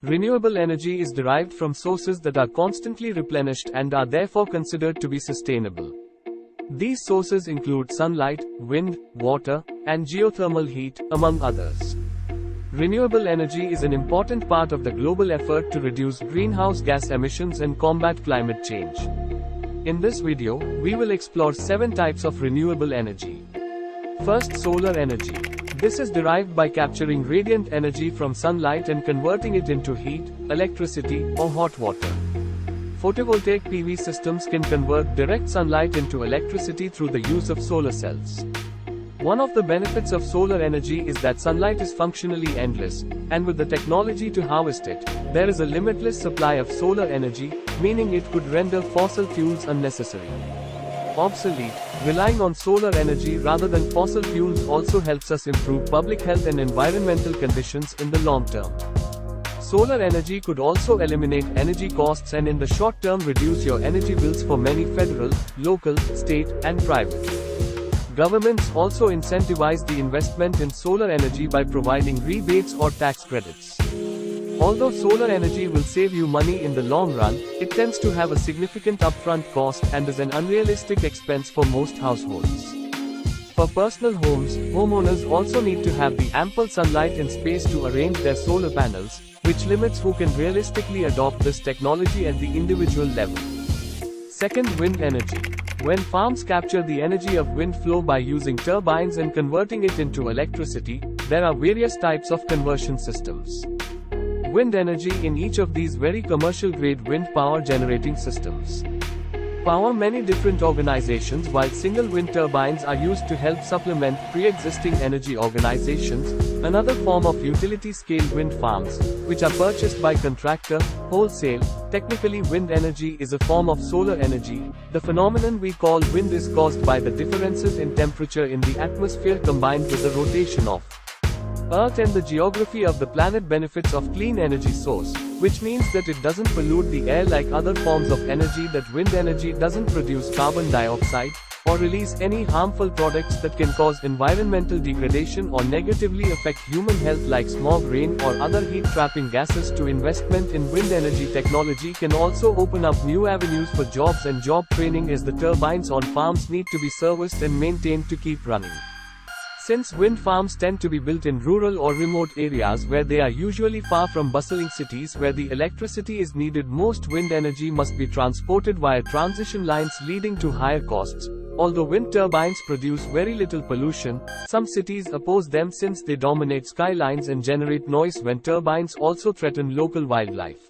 Renewable energy is derived from sources that are constantly replenished and are therefore considered to be sustainable. These sources include sunlight, wind, water, and geothermal heat, among others. Renewable energy is an important part of the global effort to reduce greenhouse gas emissions and combat climate change. In this video, we will explore 7 types of renewable energy. First, solar energy. This is derived by capturing radiant energy from sunlight and converting it into heat, electricity, or hot water. Photovoltaic PV systems can convert direct sunlight into electricity through the use of solar cells. One of the benefits of solar energy is that sunlight is functionally endless, and with the technology to harvest it, there is a limitless supply of solar energy, meaning it could render fossil fuels unnecessary. Obsolete. Relying on solar energy rather than fossil fuels also helps us improve public health and environmental conditions in the long term. Solar energy could also eliminate energy costs and in the short term reduce your energy bills for many federal, local, state, and private. Governments also incentivize the investment in solar energy by providing rebates or tax credits. Although solar energy will save you money in the long run, it tends to have a significant upfront cost and is an unrealistic expense for most households. For personal homes, homeowners also need to have the ample sunlight and space to arrange their solar panels, which limits who can realistically adopt this technology at the individual level. Second, wind energy. When farms capture the energy of wind flow by using turbines and converting it into electricity, there are various types of conversion systems. Wind energy in each of these very commercial-grade wind power generating systems power many different organizations, while single wind turbines are used to help supplement pre-existing energy organizations. Another form of utility-scale wind farms, which are purchased by contractor, wholesale. Technically, wind energy is a form of solar energy. The phenomenon we call wind is caused by the differences in temperature in the atmosphere combined with the rotation of Earth and the geography of the planet benefits of clean energy source, which means that it doesn't pollute the air like other forms of energy. That wind energy doesn't produce carbon dioxide, or release any harmful products that can cause environmental degradation or negatively affect human health like smog, rain, or other heat-trapping gases. To investment in wind energy technology can also open up new avenues for jobs and job training, as the turbines on farms need to be serviced and maintained to keep running. Since wind farms tend to be built in rural or remote areas where they are usually far from bustling cities where the electricity is needed, most wind energy must be transported via transition lines, leading to higher costs. Although wind turbines produce very little pollution, some cities oppose them since they dominate skylines and generate noise when turbines also threaten local wildlife,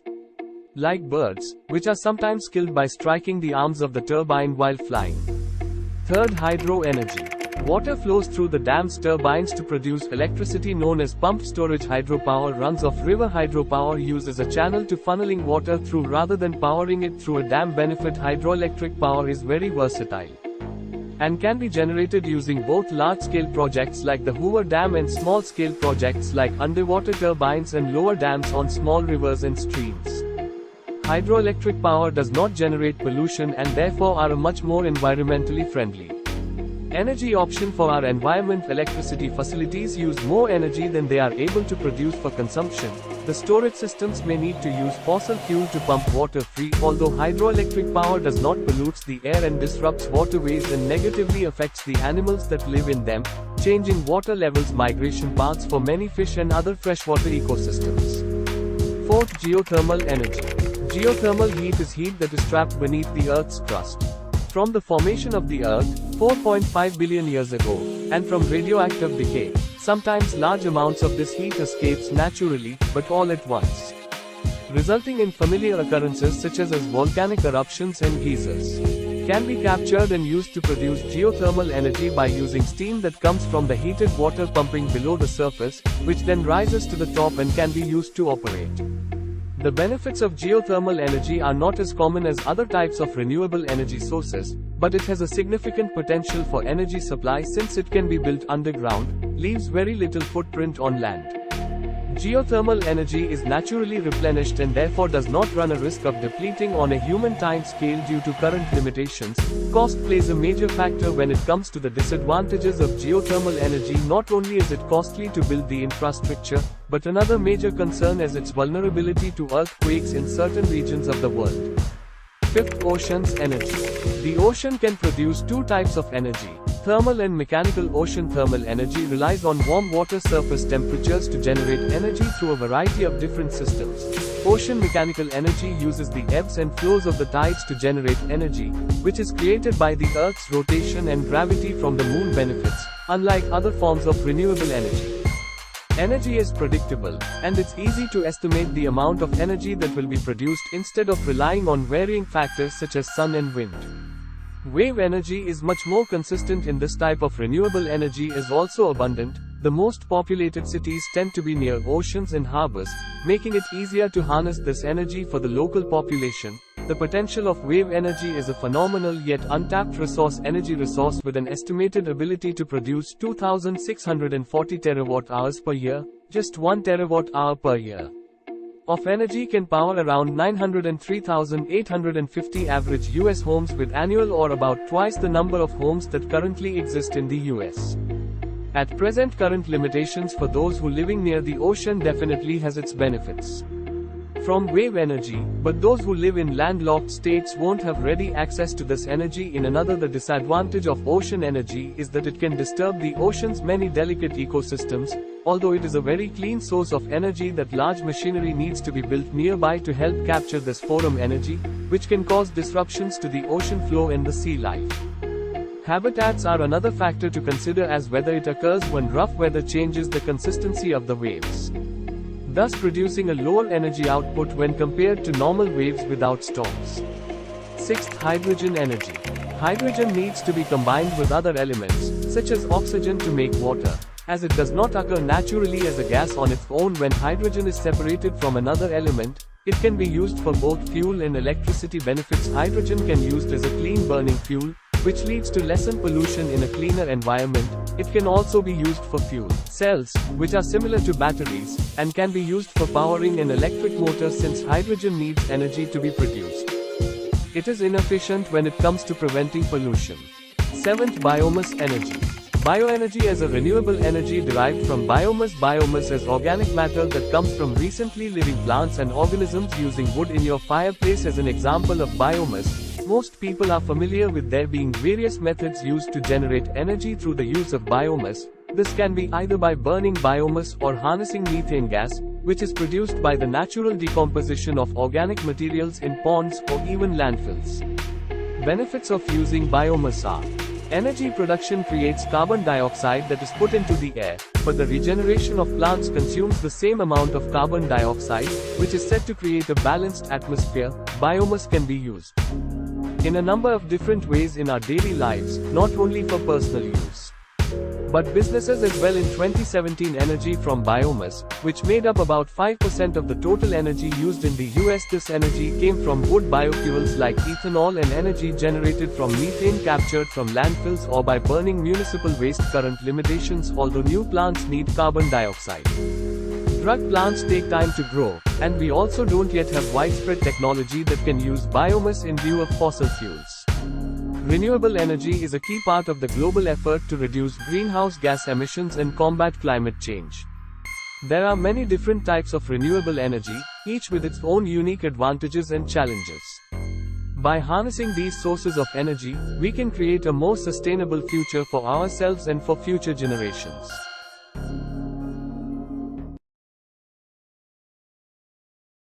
like birds, which are sometimes killed by striking the arms of the turbine while flying. Third, hydro energy. Water flows through the dam's turbines to produce electricity known as pumped storage. Hydropower runs off river. Hydropower uses a channel to funneling water through rather than powering it through a dam. Benefit: hydroelectric power is very versatile and can be generated using both large-scale projects like the Hoover Dam and small-scale projects like underwater turbines and lower dams on small rivers and streams. Hydroelectric power does not generate pollution and therefore are a much more environmentally friendly energy option for our environment. Electricity facilities use more energy than they are able to produce for consumption. The storage systems may need to use fossil fuel to pump water free. Although hydroelectric power does not pollute the air and disrupts waterways and negatively affects the animals that live in them, changing water levels, migration paths for many fish and other freshwater ecosystems. Fourth, geothermal energy. Geothermal heat is heat that is trapped beneath the Earth's crust from the formation of the Earth 4.5 billion years ago, and from radioactive decay. Sometimes large amounts of this heat escapes naturally, but all at once, resulting in familiar occurrences such as volcanic eruptions and geysers. Can be captured and used to produce geothermal energy by using steam that comes from the heated water pumping below the surface, which then rises to the top and can be used to operate. The benefits of geothermal energy are not as common as other types of renewable energy sources, but it has a significant potential for energy supply since it can be built underground, leaves very little footprint on land. Geothermal energy is naturally replenished and therefore does not run a risk of depleting on a human time scale due to current limitations. Cost plays a major factor when it comes to the disadvantages of geothermal energy. Not only is it costly to build the infrastructure, but another major concern is its vulnerability to earthquakes in certain regions of the world. Fifth, ocean's energy. The ocean can produce two types of energy: thermal and mechanical. Ocean thermal energy relies on warm water surface temperatures to generate energy through a variety of different systems. Ocean mechanical energy uses the ebbs and flows of the tides to generate energy, which is created by the Earth's rotation and gravity from the Moon. Benefits: unlike other forms of renewable energy, energy is predictable, and it's easy to estimate the amount of energy that will be produced instead of relying on varying factors such as sun and wind. Wave energy is much more consistent in this type of renewable energy is also abundant. The most populated cities tend to be near oceans and harbors, making it easier to harness this energy for the local population. The potential of wave energy is a phenomenal yet untapped energy resource with an estimated ability to produce 2,640 terawatt-hours per year, just 1 terawatt-hour per year of energy can power around 903,850 average US homes with annual, or about twice the number of homes that currently exist in the US. At present, current limitations for those who living near the ocean definitely has its benefits from wave energy, but those who live in landlocked states won't have ready access to this energy. The disadvantage of ocean energy is that it can disturb the ocean's many delicate ecosystems. Although it is a very clean source of energy, that large machinery needs to be built nearby to help capture this foreign energy, which can cause disruptions to the ocean flow and the sea life. Habitats are another factor to consider, as whether it occurs when rough weather changes the consistency of the waves, thus producing a lower energy output when compared to normal waves without storms. Sixth, hydrogen energy. Hydrogen needs to be combined with other elements, such as oxygen, to make water, as it does not occur naturally as a gas on its own. When hydrogen is separated from another element, it can be used for both fuel and electricity. Benefits: hydrogen can be used as a clean burning fuel, which leads to lesser pollution in a cleaner environment. It can also be used for fuel cells, which are similar to batteries, and can be used for powering an electric motor since hydrogen needs energy to be produced. It is inefficient when it comes to preventing pollution. Seventh, biomass energy. Bioenergy is a renewable energy derived from biomass. Biomass is organic matter that comes from recently living plants and organisms. Using wood in your fireplace as an example of biomass, most people are familiar with there being various methods used to generate energy through the use of biomass. This can be either by burning biomass or harnessing methane gas, which is produced by the natural decomposition of organic materials in ponds or even landfills. Benefits of using biomass are: energy production creates carbon dioxide that is put into the air, but the regeneration of plants consumes the same amount of carbon dioxide, which is said to create a balanced atmosphere. Biomass can be used in a number of different ways in our daily lives, not only for personal use, but businesses as well. In 2017, energy from biomass, which made up about 5% of the total energy used in the US. This energy came from wood biofuels like ethanol, and energy generated from methane captured from landfills or by burning municipal waste. Current limitations: although new plants need carbon dioxide, drug plants take time to grow, and we also don't yet have widespread technology that can use biomass in lieu of fossil fuels. Renewable energy is a key part of the global effort to reduce greenhouse gas emissions and combat climate change. There are many different types of renewable energy, each with its own unique advantages and challenges. By harnessing these sources of energy, we can create a more sustainable future for ourselves and for future generations.